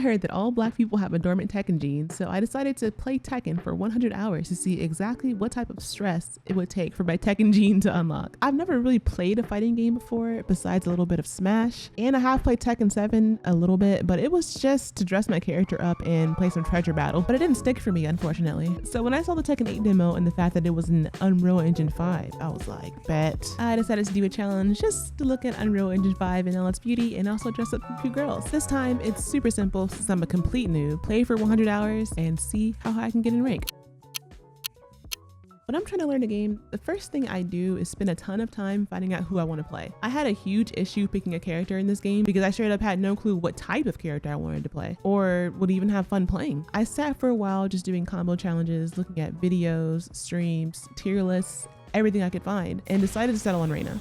heard that all black people have a dormant Tekken gene, so I decided to play Tekken for 100 hours to see exactly what type of stress it would take for my Tekken gene to unlock. I've never really played a fighting game before besides a little bit of Smash, and I have played Tekken 7 a little bit, but it was just to dress my character up and play some treasure battle, but it didn't stick for me, unfortunately. So when I saw the Tekken 8 demo and the fact that it was in Unreal Engine 5, I was like, bet. I decided to do a challenge just to look at Unreal Engine 5 and all its beauty and also dress up a few girls. This time it's super simple since I'm a complete noob. Play for 100 hours and see how high I can get in rank. When I'm trying to learn a game, the first thing I do is spend a ton of time finding out who I want to play. I had a huge issue picking a character in this game because I straight up had no clue what type of character I wanted to play or would even have fun playing. I sat for a while just doing combo challenges, looking at videos, streams, tier lists, everything I could find, and decided to settle on Reina.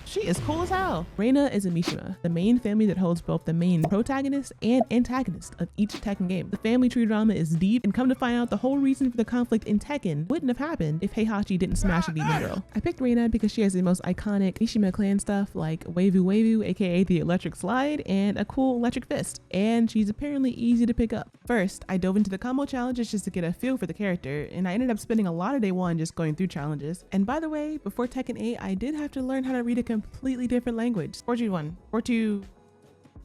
She is cool as hell. Reina is a Mishima, the main family that holds both the main protagonist and antagonist of each Tekken game. The family tree drama is deep, and come to find out the whole reason for the conflict in Tekken wouldn't have happened if Heihachi didn't smash a demon girl. I picked Reina because she has the most iconic Mishima clan stuff like Wavu Wavu, aka the electric slide, and a cool electric fist, and she's apparently easy to pick up. First, I dove into the combo challenges just to get a feel for the character, and I ended up spending a lot of day one just going through challenges. And by the way, before Tekken 8, I did have to learn how to read a completely different language. 421, 42,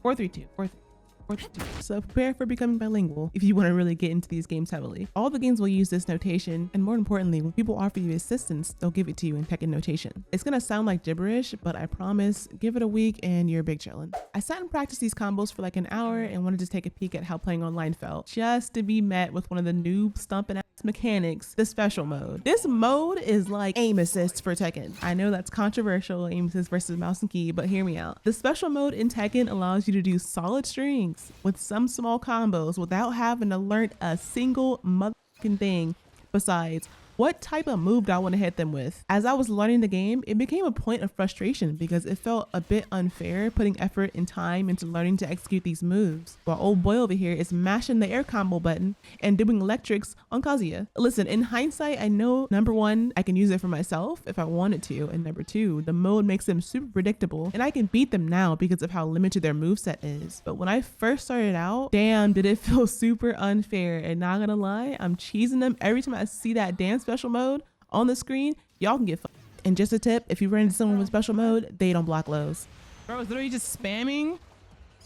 432, 432. So prepare for becoming bilingual if you want to really get into these games heavily. All the games will use this notation, and more importantly, when people offer you assistance, they'll give it to you in Tekken notation. It's gonna sound like gibberish, but I promise, give it a week and you're big chillin'. I sat and practiced these combos for like an hour and wanted to take a peek at how playing online felt, just to be met with one of the noob stomping ass mechanics, the special mode. This mode is like aim assist for Tekken. I know that's controversial, aim assist versus mouse and key, but hear me out. The special mode in Tekken allows you to do solid strings with some small combos without having to learn a single motherfucking thing besides what type of move do I want to hit them with. As I was learning the game, it became a point of frustration because it felt a bit unfair putting effort and time into learning to execute these moves, while old boy over here is mashing the air combo button and doing electrics on Kazuya. Listen, in hindsight, I know number one, I can use it for myself if I wanted to, and number two, the mode makes them super predictable and I can beat them now because of how limited their moveset is. But when I first started out, damn, did it feel super unfair, and not gonna lie, I'm cheesing them every time I see that damn special mode on the screen. Y'all can get fucked. And just a tip, if you run into someone with special mode, they don't block lows. Bro, it's literally just spamming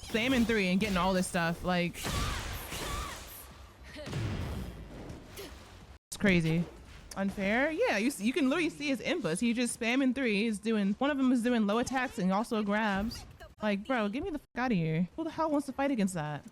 3 and getting all this stuff. Like, it's crazy. Unfair? Yeah, you can literally see his inputs. He just spamming 3. He's doing, one of them is doing low attacks and also grabs. Like, bro, get me the fuck out of here. Who the hell wants to fight against that?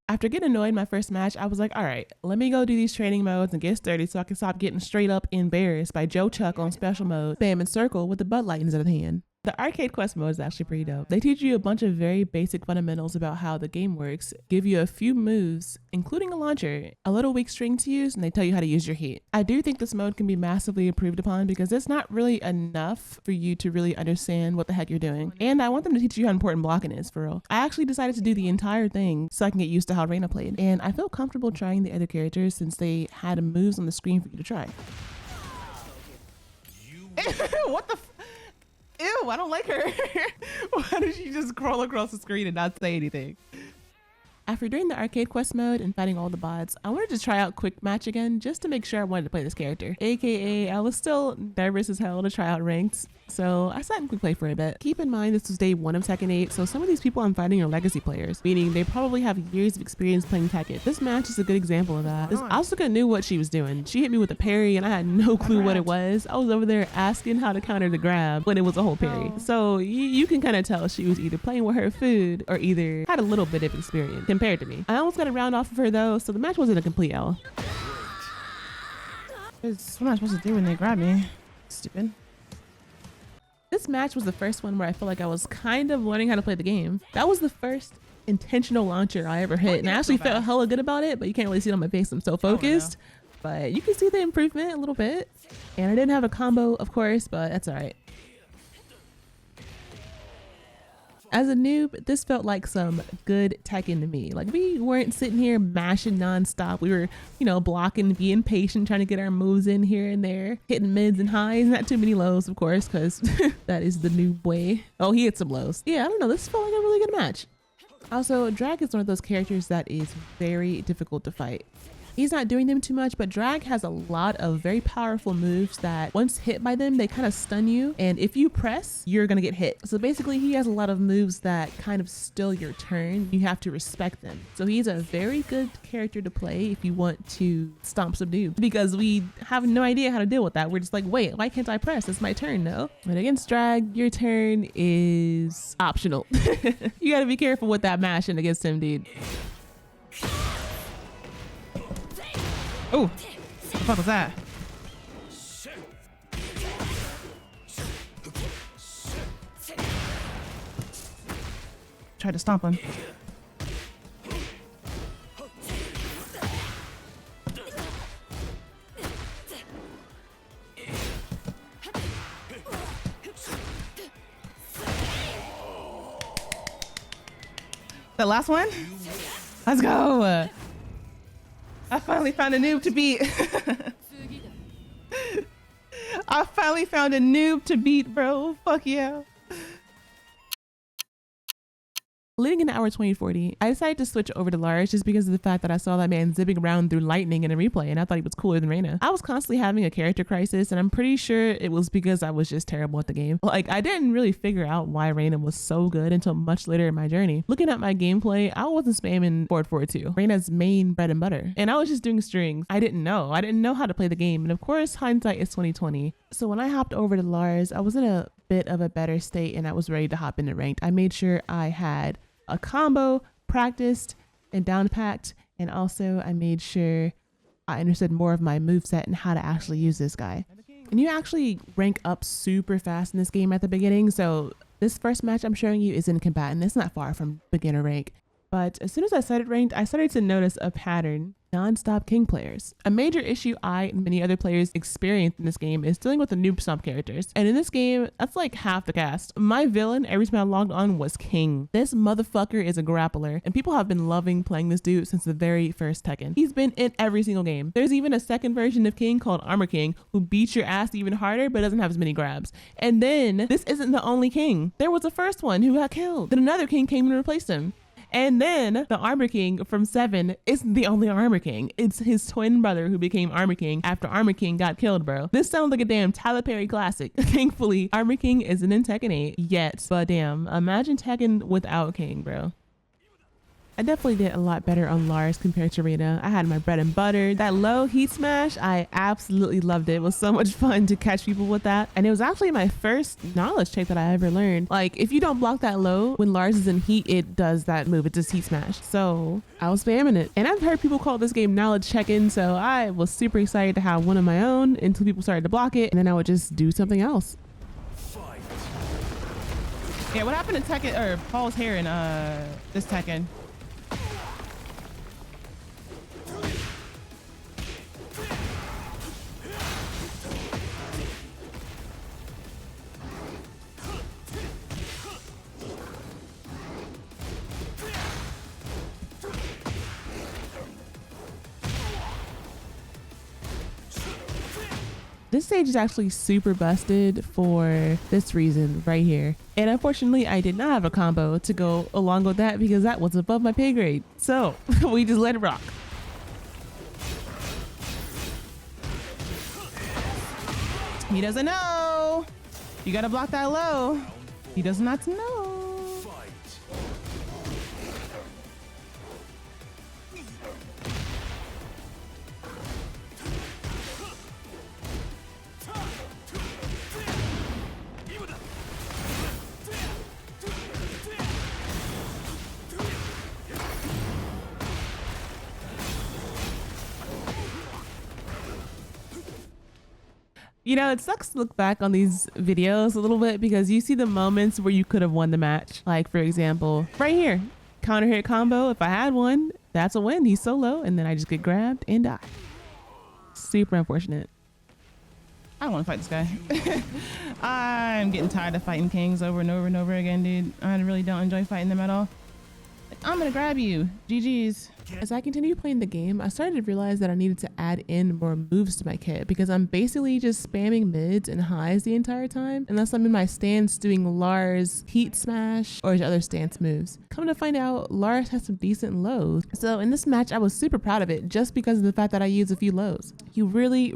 After getting annoyed my first match, I was like, all right, let me go do these training modes and get sturdy so I can stop getting straight up embarrassed by Joe Chuck on special mode, spamming circle with the Bud Light in his other hand. The arcade quest mode is actually pretty dope. They teach you a bunch of very basic fundamentals about how the game works, give you a few moves, including a launcher, a little weak string to use, and they tell you how to use your heat. I do think this mode can be massively improved upon because it's not really enough for you to really understand what the heck you're doing. And I want them to teach you how important blocking is, for real. I actually decided to do the entire thing so I can get used to how Reina played. And I felt comfortable trying the other characters since they had moves on the screen for you to try. What the f— ew, I don't like her. Why did she just crawl across the screen and not say anything? After doing the arcade quest mode and fighting all the bots, I wanted to try out quick match again just to make sure I wanted to play this character. AKA, I was still nervous as hell to try out ranked, so I sat in quick play for a bit. Keep in mind this was day 1 of Tekken 8, so some of these people I'm fighting are legacy players, meaning they probably have years of experience playing Tekken. This match is a good example of that. Asuka knew what she was doing. She hit me with a parry and I had no clue what it was. I was over there asking how to counter the grab when it was a whole parry. So you can kind of tell she was either playing with her food or either had a little bit of experience compared to me. I almost got a round off of her though, so the match wasn't a complete L. It's what am I supposed to do when they grab me? Stupid. This match was the first one where I feel like I was kind of learning how to play the game. That was the first intentional launcher I ever hit, and I actually felt hella good about it, but you can't really see it on my face. I'm so focused, but you can see the improvement a little bit. And I didn't have a combo, of course, but that's all right. As a noob, this felt like some good Tekken to me. Like, we weren't sitting here mashing nonstop. We were, you know, blocking, being patient, trying to get our moves in here and there, hitting mids and highs, not too many lows, of course, because that is the noob way. Oh, he hit some lows. Yeah, I don't know. This felt like a really good match. Also, Drag is one of those characters that is very difficult to fight. He's not doing them too much, but Drag has a lot of very powerful moves that once hit by them, they kind of stun you. And if you press, you're gonna get hit. So basically he has a lot of moves that kind of still your turn. You have to respect them. So he's a very good character to play if you want to stomp some noobs, because we have no idea how to deal with that. We're just like, wait, why can't I press? It's my turn, no? But against Drag, your turn is optional. You gotta be careful with that mashing against him, dude. Oh, what the fuck was that? Tried to stomp him. The last one? Let's go. I finally found a noob to beat. I finally found a noob to beat, bro. Fuck yeah. Leading into hour 2040, I decided to switch over to Lars just because of the fact that I saw that man zipping around through lightning in a replay and I thought he was cooler than Reyna. I was constantly having a character crisis and I'm pretty sure it was because I was just terrible at the game. Like, I didn't really figure out why Reyna was so good until much later in my journey. Looking at my gameplay, I wasn't spamming forward forward 2, Reyna's main bread and butter. And I was just doing strings. I didn't know how to play the game. And of course, hindsight is 2020. So when I hopped over to Lars, I was in a bit of a better state and I was ready to hop into ranked. I made sure I had a combo practiced and down packed, and also I made sure I understood more of my moveset and how to actually use this guy. And you actually rank up super fast in this game at the beginning, so this first match I'm showing you is in combatant. It's not far from beginner rank. But as soon as I started ranked, I started to notice a pattern. Non-stop king players. A major issue I and many other players experience in this game is dealing with the noob stomp characters. And in this game, that's like half the cast. My villain, every time I logged on, was King. This motherfucker is a grappler, and people have been loving playing this dude since the very first Tekken. He's been in every single game. There's even a second version of King called Armor King, who beats your ass even harder but doesn't have as many grabs. And then, this isn't the only King. There was a first one who got killed. Then another King came and replaced him. And then the Armor King from 7 isn't the only Armor King. It's his twin brother who became Armor King after Armor King got killed, bro. This sounds like a damn Tyler Perry classic. Thankfully, Armor King isn't in Tekken 8 yet, but damn, imagine Tekken without King, bro. I definitely did a lot better on Lars compared to Reyna. I had my bread and butter. That low heat smash, I absolutely loved it. It was so much fun to catch people with that. And it was actually my first knowledge check that I ever learned. Like, if you don't block that low, when Lars is in heat, it does that move. It does heat smash. So I was spamming it. And I've heard people call this game knowledge check-in, so I was super excited to have one of my own until people started to block it, and then I would just do something else. Yeah, what happened to Tekken, or Paul's hair in this Tekken? This stage is actually super busted for this reason right here. And unfortunately, I did not have a combo to go along with that because that was above my pay grade. So we just let it rock. He doesn't know. You gotta block that low. He does not know. You know, it sucks to look back on these videos a little bit because you see the moments where you could have won the match. Like, for example, right here, counter hit combo. If I had one, that's a win. He's so low, and then I just get grabbed and die. Super unfortunate. I don't want to fight this guy. I'm getting tired of fighting kings over and over and over again, dude. I really don't enjoy fighting them at all. I'm gonna grab you. GG's. As I continued playing the game, I started to realize that I needed to add in more moves to my kit because I'm basically just spamming mids and highs the entire time unless I'm in my stance doing Lars heat smash or his other stance moves. Come to find out, Lars has some decent lows. So in this match, I was super proud of it just because of the fact that I used a few lows. You really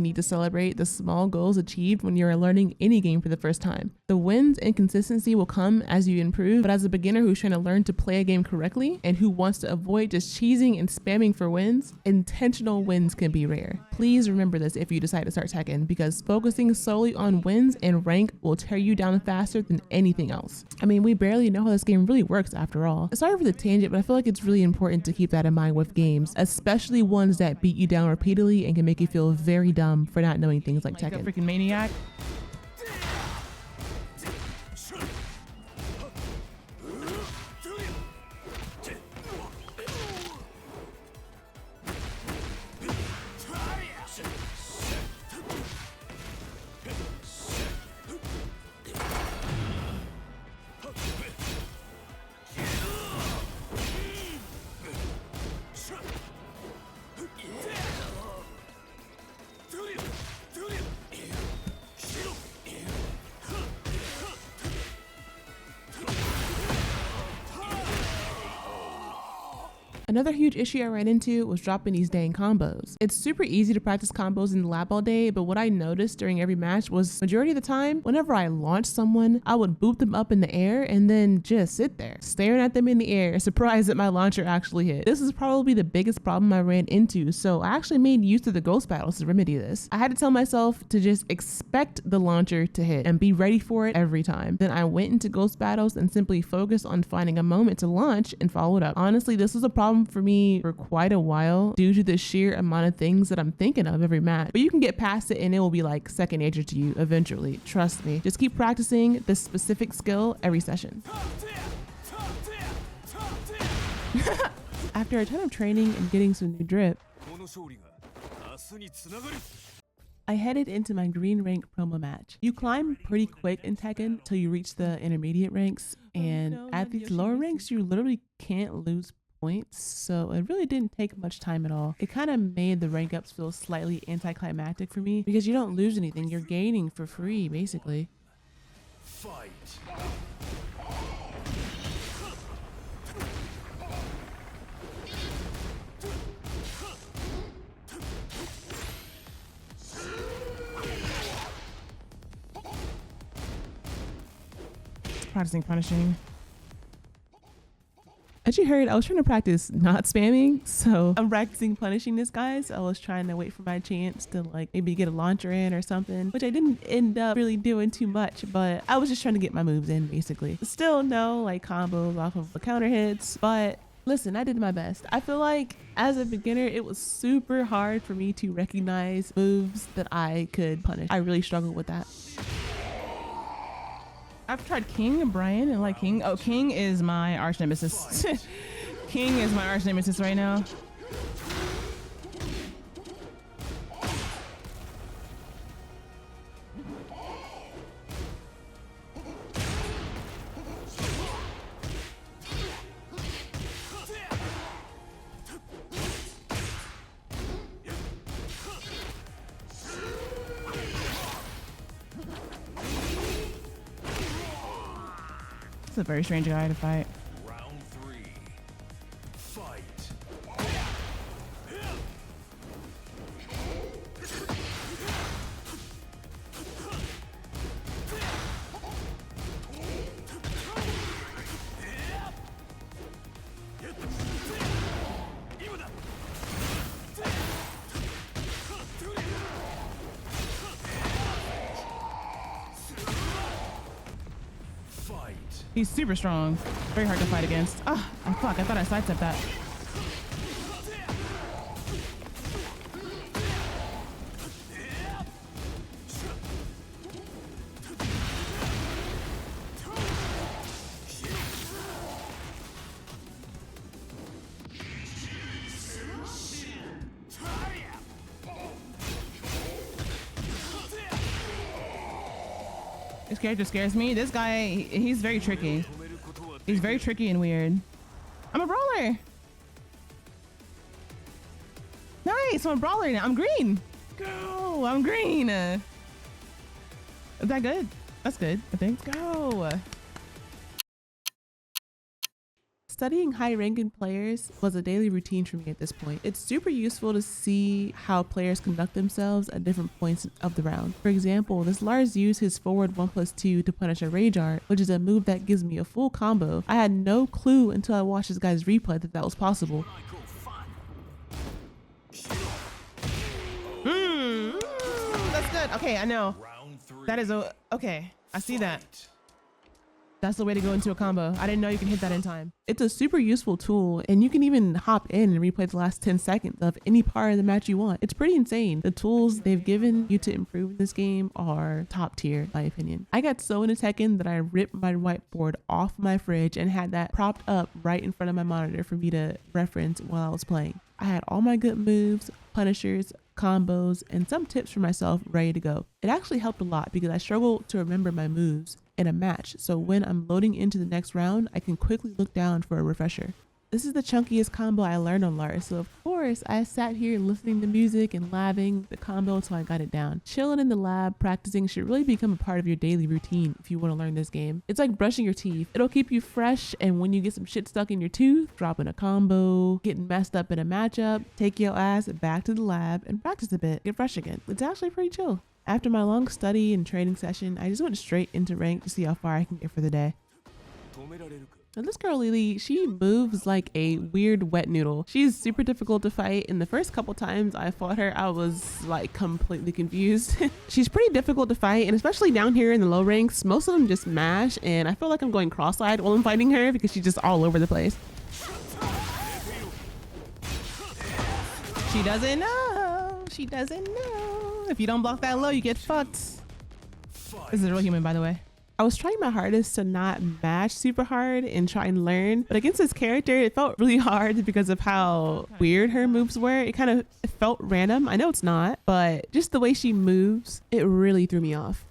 need to celebrate the small goals achieved when you're learning any game for the first time. The wins and consistency will come as you improve, but as a beginner who's trying to learn to play a game correctly and who wants to avoid just cheesing and spamming for wins, intentional wins can be rare. Please remember this if you decide to start Tekken, because focusing solely on wins and rank will tear you down faster than anything else. I mean, we barely know how this game really works after all. Sorry for the tangent, but I feel like it's really important to keep that in mind with games, especially ones that beat you down repeatedly and can make you feel very dumb for not knowing things like Tekken. A freaking maniac. Another huge issue I ran into was dropping these dang combos. It's super easy to practice combos in the lab all day, but what I noticed during every match was majority of the time, whenever I launched someone, I would boot them up in the air and then just sit there, staring at them in the air, surprised that my launcher actually hit. This is probably the biggest problem I ran into, so I actually made use of the ghost battles to remedy this. I had to tell myself to just expect the launcher to hit and be ready for it every time. Then I went into ghost battles and simply focused on finding a moment to launch and follow it up. Honestly, this was a problem for me for quite a while due to the sheer amount of things that I'm thinking of every match. But you can get past it and it will be like second nature to you eventually. Trust me. Just keep practicing this specific skill every session. After a ton of training and getting some new drip, I headed into my green rank promo match. You climb pretty quick in Tekken till you reach the intermediate ranks, and at these lower ranks you literally can't lose points, so it really didn't take much time at all. It kind of made the rank ups feel slightly anticlimactic for me because you don't lose anything, you're gaining for free basically. Fight. Practicing punishing. As you heard, I was trying to practice not spamming, so I'm practicing punishing this guy. So I was trying to wait for my chance to like maybe get a launcher in or something, which I didn't end up really doing too much, but I was just trying to get my moves in basically. Still no like combos off of the counter hits, but listen, I did my best. I feel like as a beginner, it was super hard for me to recognize moves that I could punish. I really struggled with that. I've tried King and Brian and like King. Oh, King is my arch nemesis. King is my arch nemesis right now. It's a very strange guy to fight. Round 3. Fight. He's super strong. Very hard to fight against. Ah, oh, fuck. I thought I sidestepped that. This character scares me. This guy, he's very tricky. He's very tricky and weird. I'm a brawler. Wait, so I'm brawler now. I'm green. Go. I'm green. Is that good? That's good, I think. Go. Studying high-ranking players was a daily routine for me at this point. It's super useful to see how players conduct themselves at different points of the round. For example, this Lars used his forward 1+2 to punish a rage art, which is a move that gives me a full combo. I had no clue until I watched this guy's replay that that was possible. That's good. Okay, I know. Round 3. That is okay. I see that. That's the way to go into a combo. I didn't know you can hit that in time. It's a super useful tool, and you can even hop in and replay the last 10 seconds of any part of the match you want. It's pretty insane. The tools they've given you to improve in this game are top tier, in my opinion. I got so into Tekken that I ripped my whiteboard off my fridge and had that propped up right in front of my monitor for me to reference while I was playing. I had all my good moves, punishers, combos, and some tips for myself ready to go. It actually helped a lot because I struggle to remember my moves in a match, so when I'm loading into the next round, I can quickly look down for a refresher. This is the chunkiest combo I learned on Lars, so of course I sat here listening to music and labbing the combo until I got it down. Chilling in the lab, practicing should really become a part of your daily routine if you want to learn this game. It's like brushing your teeth. It'll keep you fresh, and when you get some shit stuck in your tooth, dropping a combo, getting messed up in a matchup, take your ass back to the lab and practice a bit, get fresh again. It's actually pretty chill. After my long study and training session, I just went straight into rank to see how far I can get for the day. Now this girl Lily, she moves like a weird wet noodle. She's super difficult to fight, and the first couple times I fought her, I was like completely confused. She's pretty difficult to fight, and especially down here in the low ranks, most of them just mash, and I feel like I'm going cross-eyed while I'm fighting her because she's just all over the place. She doesn't know. She doesn't know. If you don't block that low, you get fucked. This is a real human, by the way. I was trying my hardest to not mash super hard and try and learn, but against this character, it felt really hard because of how weird her moves were. It kind of felt random. I know it's not, but just the way she moves, it really threw me off.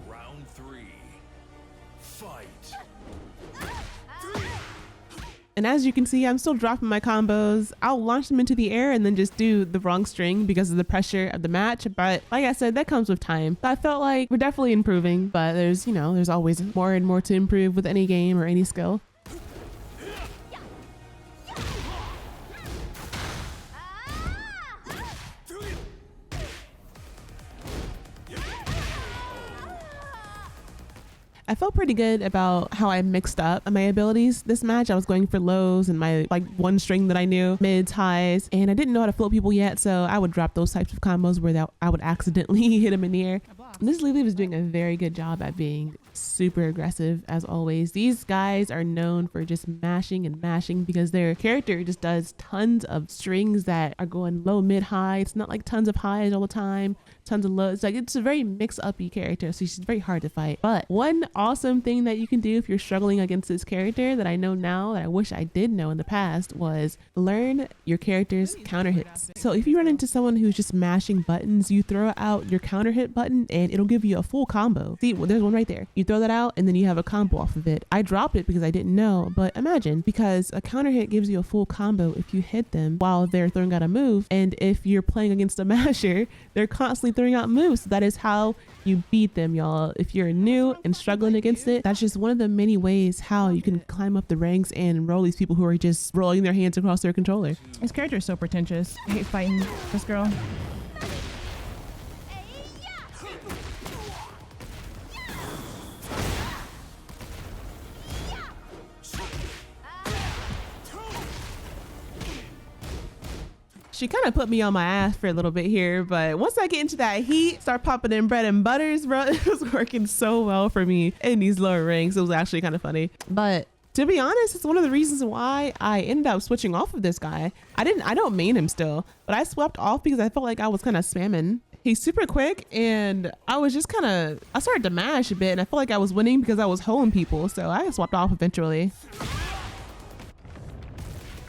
Round 3. Fight. And as you can see, I'm still dropping my combos. I'll launch them into the air and then just do the wrong string because of the pressure of the match. But like I said, that comes with time. I felt like we're definitely improving, but there's, you know, there's always more and more to improve with any game or any skill. I felt pretty good about how I mixed up my abilities this match. I was going for lows and my like one string that I knew, mids, highs, and I didn't know how to float people yet, so I would drop those types of combos where I would accidentally hit them in the air. This Lily was doing a very good job at being super aggressive as always. These guys are known for just mashing and mashing because their character just does tons of strings that are going low, mid, high. It's not like tons of highs all the time, tons of lows. Like it's a very mix-uppy character, so she's very hard to fight. But one awesome thing that you can do if you're struggling against this character that I know now that I wish I did know in the past was learn your character's counter hits. So if you run into someone who's just mashing buttons, you throw out your counter hit button and it'll give you a full combo. See, well, there's one right there. You throw that out and then you have a combo off of it. I dropped it because I didn't know, but imagine, because a counter hit gives you a full combo if you hit them while they're throwing out a move, and if you're playing against a masher, they're constantly throwing out moves. That is how you beat them, y'all. If you're new and struggling against it, that's just one of the many ways how you can climb up the ranks and roll these people who are just rolling their hands across their controller. This character is so pretentious. I hate fighting this girl. She kind of put me on my ass for a little bit here, but once I get into that heat, start popping in bread and butters, bro, it was working so well for me in these lower ranks. It was actually kind of funny. But to be honest, it's one of the reasons why I ended up switching off of this guy. I don't main him still, but I swapped off because I felt like I was kind of spamming. He's super quick, and I was just I started to mash a bit, and I felt like I was winning because I was holding people, so I swapped off eventually.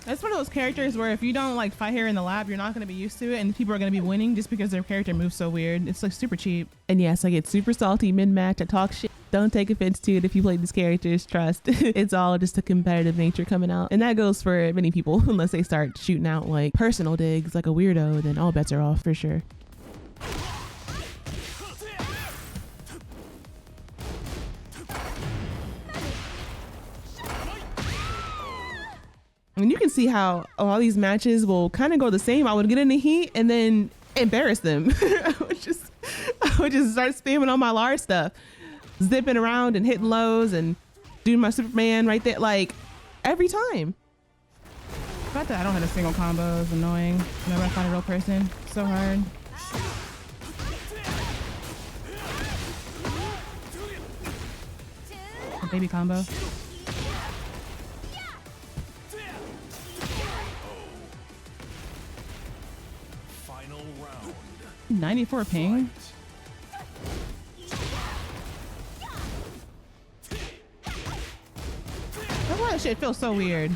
That's one of those characters where if you don't like fight her in the lab, you're not going to be used to it, and people are going to be winning just because their character moves so weird. It's like super cheap. And yes, I get super salty mid-match. I talk shit. Don't take offense to it if you play these characters. Trust. It's all just a competitive nature coming out. And that goes for many people unless they start shooting out like personal digs like a weirdo, then all bets are off for sure. And you can see how all these matches will kind of go the same. I would get in the heat and then embarrass them. I would just start spamming on my Lars stuff, zipping around and hitting lows and doing my Superman right there, like every time. The fact that I don't hit a single combo is annoying. Whenever I find a real person, so hard. A baby combo. Final round. 94 ping. That's why that shit feels so weird.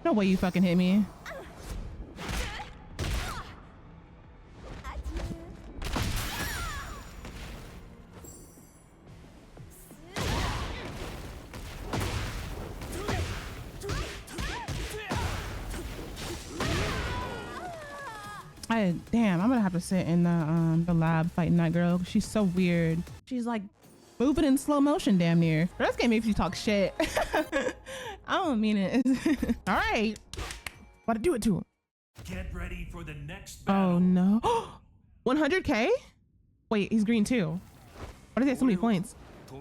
No way you fucking hit me. Damn, I'm gonna have to sit in the lab fighting that girl. She's so weird. She's like moving in slow motion damn near. This game makes you talk shit. I don't mean it. All right. About to do it to him. Get ready for the next battle. Oh no. 100K? Wait, he's green too. Why does he have so many points?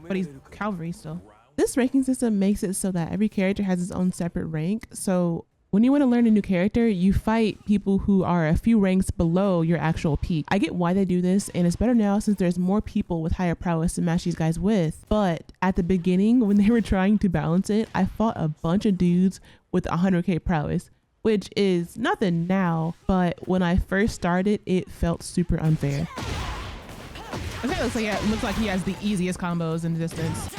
But he's cavalry still. This ranking system makes it so that every character has its own separate rank. So when you want to learn a new character, you fight people who are a few ranks below your actual peak. I get why they do this, and it's better now since there's more people with higher prowess to match these guys with. But at the beginning, when they were trying to balance it, I fought a bunch of dudes with 100K prowess, which is nothing now, but when I first started, it felt super unfair. I think it looks like he has the easiest combos in existence.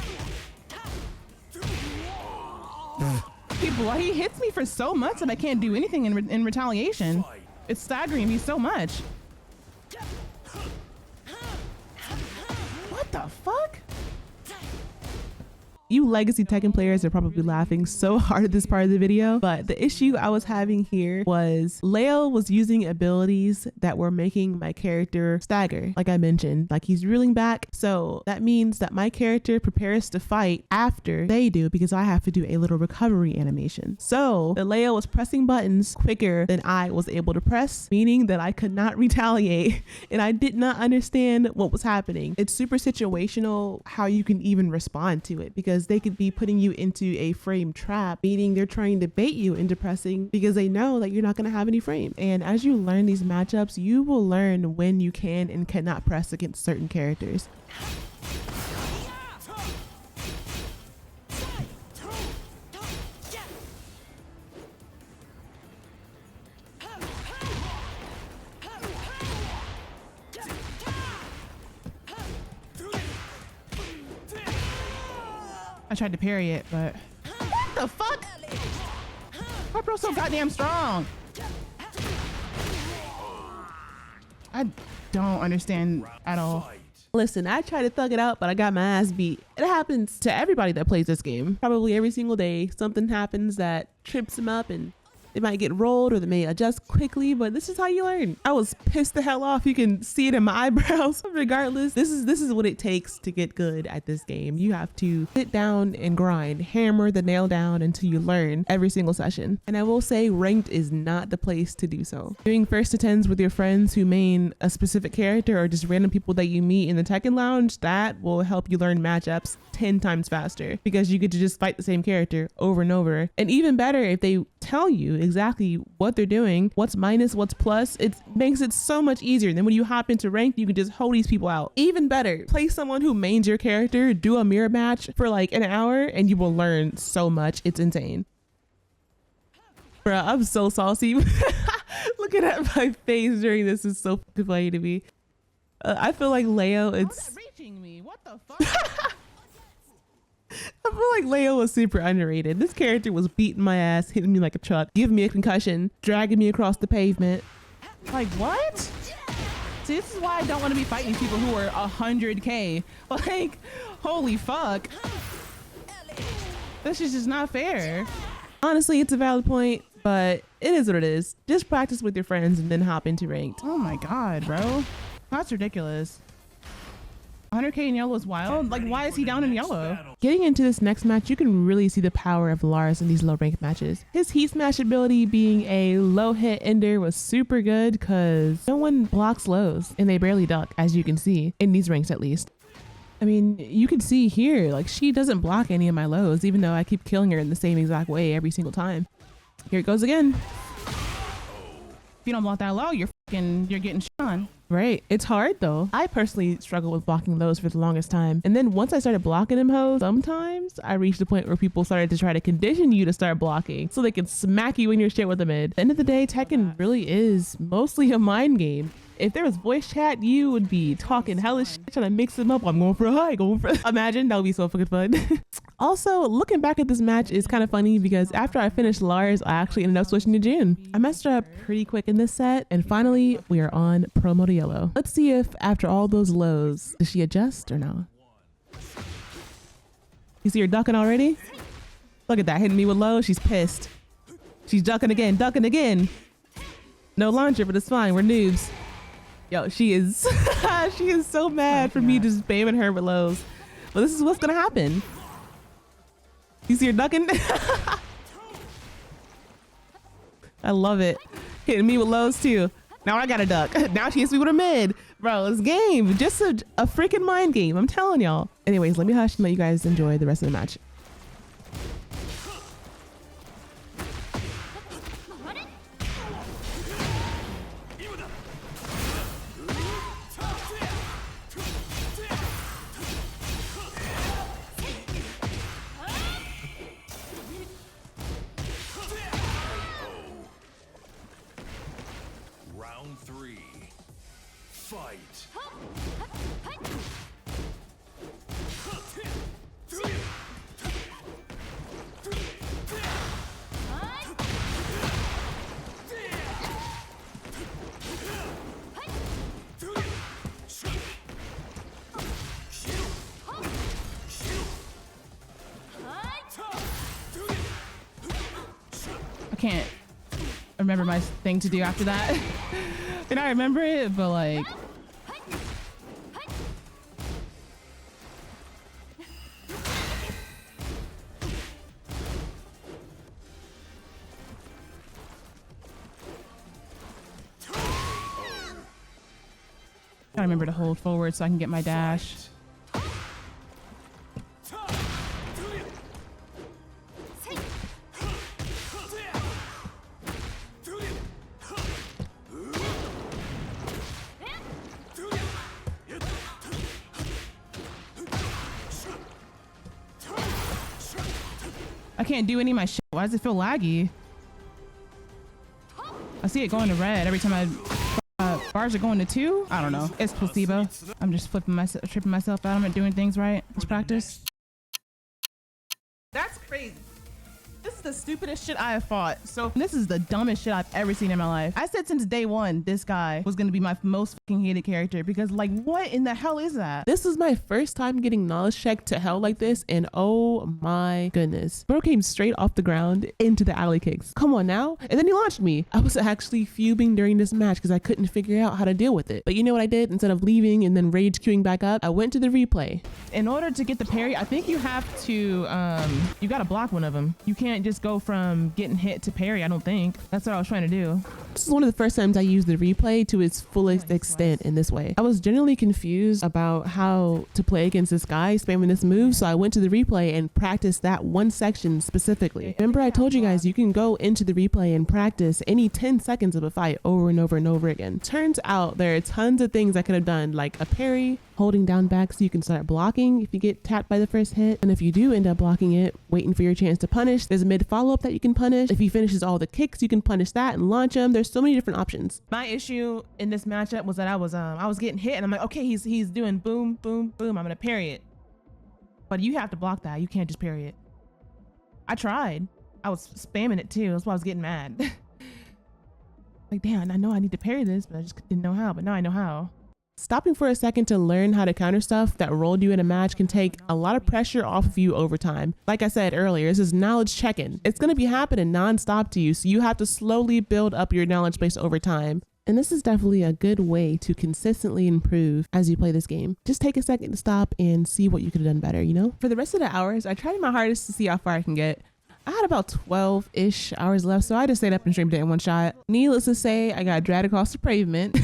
People, he hits me for so much that I can't do anything in retaliation. It's staggering me so much. What the fuck? You legacy Tekken players are probably laughing so hard at this part of the video, but the issue I was having here was Leo was using abilities that were making my character stagger. Like I mentioned, like he's reeling back. So that means that my character prepares to fight after they do because I have to do a little recovery animation. So the Leo was pressing buttons quicker than I was able to press, meaning that I could not retaliate and I did not understand what was happening. It's super situational how you can even respond to it because they could be putting you into a frame trap, meaning they're trying to bait you into pressing because they know that you're not going to have any frame. And as you learn these matchups, you will learn when you can and cannot press against certain characters. I tried to parry it, but what the fuck? Why bro's so goddamn strong? I don't understand at all. Listen, I tried to thug it out, but I got my ass beat. It happens to everybody that plays this game. Probably every single day, something happens that trips them up and they might get rolled or they may adjust quickly, but this is how you learn. I was pissed the hell off. You can see it in my eyebrows. Regardless, this is what it takes to get good at this game. You have to sit down and grind, hammer the nail down until you learn every single session. And I will say ranked is not the place to do so. Doing first to tens with your friends who main a specific character or just random people that you meet in the Tekken lounge, that will help you learn matchups 10 times faster because you get to just fight the same character over and over. And even better if they tell you exactly what they're doing, what's minus, what's plus. It makes it so much easier. Then when you hop into ranked, you can just hold these people out. Even better, play someone who mains your character, do a mirror match for like an hour and you will learn so much. It's insane. Bruh, I'm so saucy. Look looking at my face during this is so fucking funny to me. I feel like Leo, it's... reaching me. What the fuck? I feel like Leo was super underrated. This character was beating my ass, hitting me like a truck, giving me a concussion, dragging me across the pavement. Like, what? See, this is why I don't want to be fighting people who are 100K. Like, holy fuck. This is just not fair. Honestly, it's a valid point, but it is what it is. Just practice with your friends and then hop into ranked. Oh my god, bro. That's ridiculous. 100K in yellow is wild. Like, why is he down in yellow? Getting into this next match, you can really see the power of Lars in these low ranked matches. His heat smash ability being a low hit ender was super good because no one blocks lows and they barely duck, as you can see, in these ranks at least. I mean, you can see here, like she doesn't block any of my lows, even though I keep killing her in the same exact way every single time. Here it goes again. If you don't block that low, you're getting shit on. Right. It's hard though. I personally struggled with blocking those for the longest time. And then once I started blocking them hoes, sometimes I reached the point where people started to try to condition you to start blocking so they can smack you in your shit with a mid. At the end of the day, Tekken really is mostly a mind game. If there was voice chat, you would be talking hellish shit, trying to mix them up. I'm going for a high, going for imagine, that would be so fucking fun. Also, looking back at this match is kind of funny because after I finished Lars, I actually ended up switching to June. I messed her up pretty quick in this set, and finally, we are on promo to yellow. Let's see if after all those lows, does she adjust or no? You see her ducking already? Look at that, hitting me with low, she's pissed. She's ducking again, ducking again. No launcher, but it's fine, we're noobs. Yo, she is, she is so mad for me just spamming her with lows. But this is what's gonna happen. You see her ducking? I love it. Hitting me with lows too. Now I gotta duck. Now she hits me with a mid. Bro, it's game. Just a freaking mind game. I'm telling y'all. Anyways, let me hush and let you guys enjoy the rest of the match. Round 3. Fight. I can't remember my thing to do after that. And I remember it, but like, I remember to hold forward so I can get my dash. I can't do any of my shit. Why does it feel laggy? I see it going to red every time bars are going to 2. I don't know. It's placebo. I'm just tripping myself out. I'm not doing things right. Let's practice. That's crazy. This is the stupidest shit I have fought. So this is the dumbest shit I've ever seen in my life. I said since day one, this guy was going to be my most fucking hated character because like, what in the hell is that? This was my first time getting knowledge checked to hell like this, and oh my goodness. Bro came straight off the ground into the alley kicks. Come on now. And then he launched me. I was actually fuming during this match because I couldn't figure out how to deal with it. But you know what I did? Instead of leaving and then rage queuing back up, I went to the replay. In order to get the parry, I think you have to, you got to block one of them. You can't just go from getting hit to parry, I don't think. That's what I was trying to do. This is one of the first times I used the replay to its fullest extent in this way. I was generally confused about how to play against this guy spamming this move, so I went to the replay and practiced that one section specifically. Remember I told you guys you can go into the replay and practice any 10 seconds of a fight over and over and over again. Turns out there are tons of things I could have done, like a parry, holding down back so you can start blocking if you get tapped by the first hit. And if you do end up blocking it, waiting for your chance to punish, there's a mid follow-up that you can punish. If he finishes all the kicks, you can punish that and launch him. There's so many different options. My issue in this matchup was that I was getting hit and I'm like, okay, he's doing boom, boom, boom. I'm gonna parry it. But you have to block that. You can't just parry it. I tried. I was spamming it too. That's why I was getting mad. Like, damn, I know I need to parry this, but I just didn't know how. But now I know how. Stopping for a second to learn how to counter stuff that rolled you in a match can take a lot of pressure off of you over time. Like I said earlier, this is knowledge check-in. It's going to be happening non-stop to you, so you have to slowly build up your knowledge base over time. And this is definitely a good way to consistently improve as you play this game. Just take a second to stop and see what you could have done better, you know? For the rest of the hours, I tried my hardest to see how far I can get. I had about 12-ish hours left, so I just stayed up and streamed it in one shot. Needless to say, I got dragged across the pavement,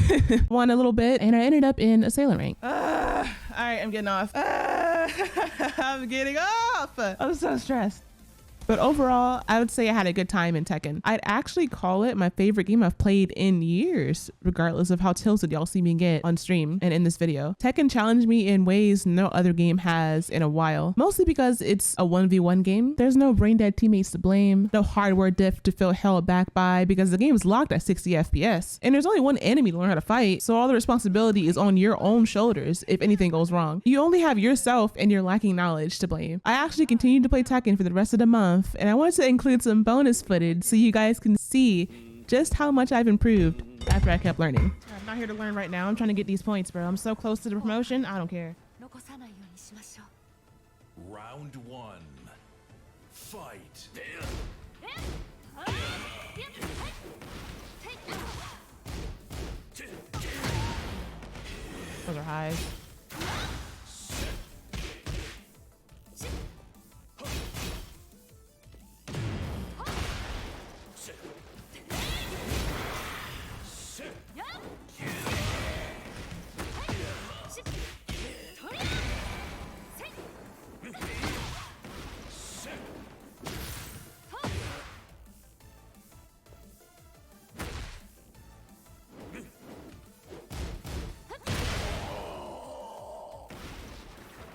won a little bit, and I ended up in a sailor rank. All right, I'm getting off. I'm getting off. I'm so stressed. But overall, I would say I had a good time in Tekken. I'd actually call it my favorite game I've played in years, regardless of how tilted y'all see me get on stream and in this video. Tekken challenged me in ways no other game has in a while, mostly because it's a 1v1 game. There's no brain dead teammates to blame, no hardware diff to feel held back by because the game is locked at 60 FPS. And there's only one enemy to learn how to fight, so all the responsibility is on your own shoulders if anything goes wrong. You only have yourself and your lacking knowledge to blame. I actually continued to play Tekken for the rest of the month, and I wanted to include some bonus footage so you guys can see just how much I've improved after I kept learning. I'm not here to learn right now. I'm trying to get these points, bro. I'm so close to the promotion. I don't care. Round one. Fight. Those are highs.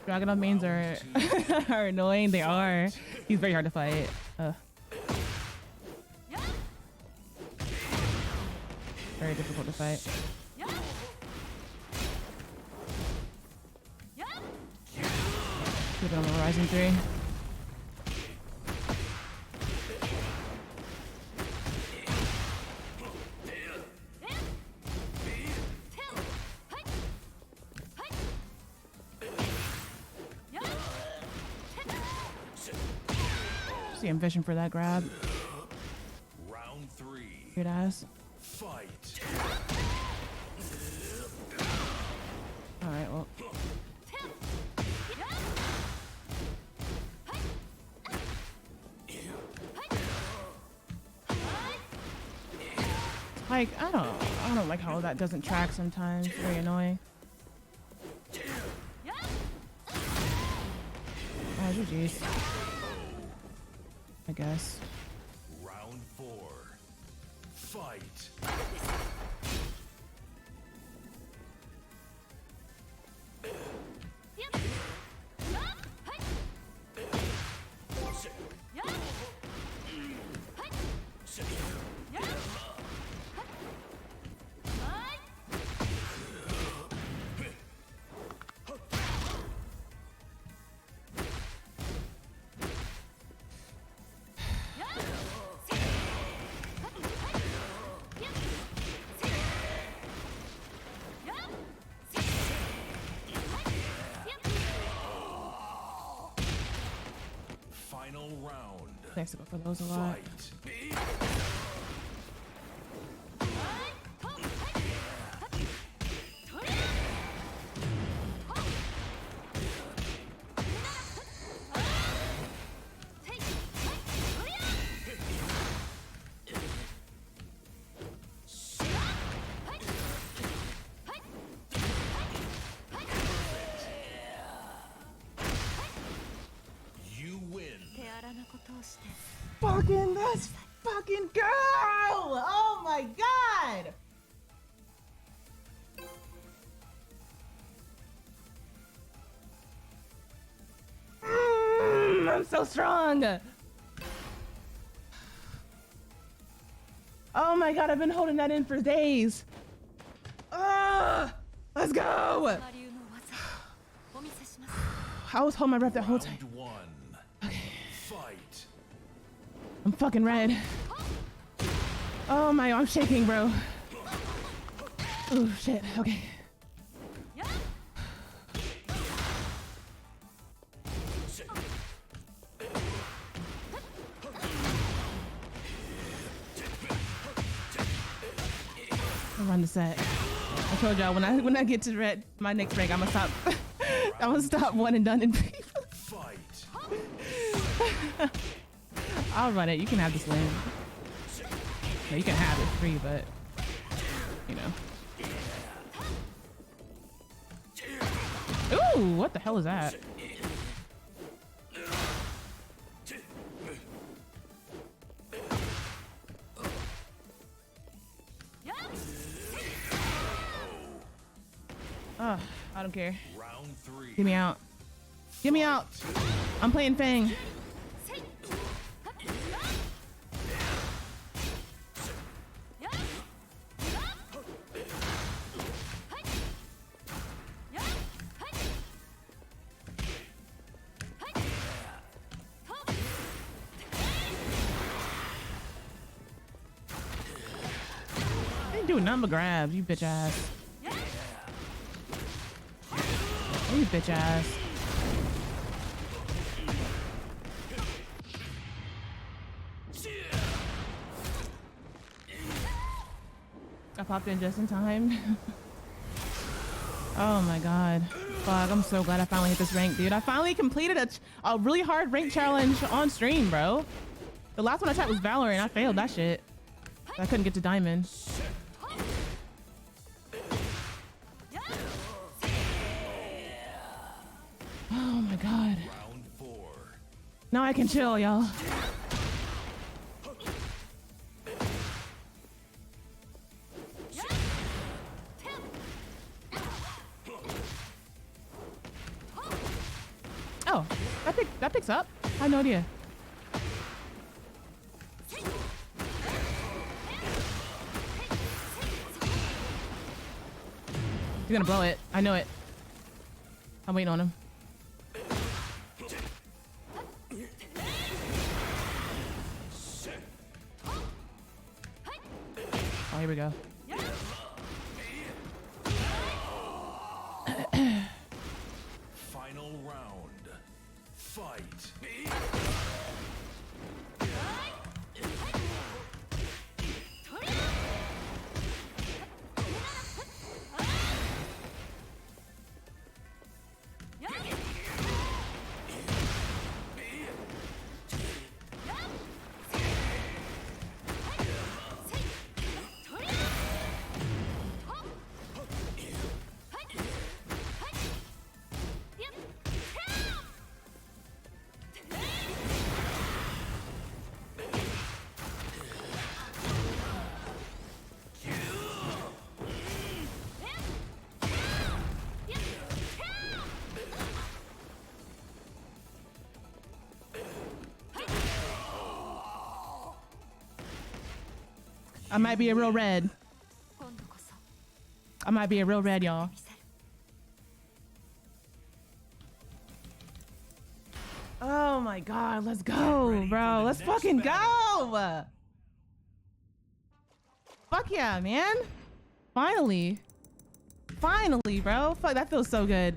Dragunov mains are annoying. They are. He's very hard to fight. Very difficult to fight. Keep it on the Horizon 3. See, I'm fishing for that grab. Round three. Weird ass. Fight. All right, well. Like, I don't like how that doesn't track sometimes. Very annoying. Oh, GG's. I guess. Round four. Fight. Final round. Thanks to go for those a lot. Fight. You win. Fucking this fucking girl! Oh my god! I'm so strong. Oh my god, I've been holding that in for days. Let's go. I was holding my breath that whole time. Round one. Okay. Fight. I'm fucking red. Oh my, I'm shaking, bro. Oh shit, okay. I'll run the set. I told y'all when I get to red, my next rank, I'm gonna stop. I'm gonna stop one and done in people. Fight. I'll run it. You can have this land. No, you can have it free, but you know. Ooh, what the hell is that? Oh, I don't care. Round three. Get me out. Get me out. I'm playing Fang. I ain't doing nothing but grabs, you bitch ass. You bitch ass. I popped in just in time. Oh my god. Fuck, I'm so glad I finally hit this rank, dude. I finally completed a really hard rank challenge on stream, bro. The last one I tried was Valorant. I failed that shit. I couldn't get to Diamond. Oh my god. Round four. Now I can chill, y'all. Oh, that picks up. I had no idea. He's gonna blow it. I know it. I'm waiting on him. Oh, here we go. Final round. Fight. I might be a real red. I might be a real red, y'all. Oh my god, let's go, bro. Let's fucking go. Fuck yeah, man. Finally. Finally, bro. Fuck, that feels so good.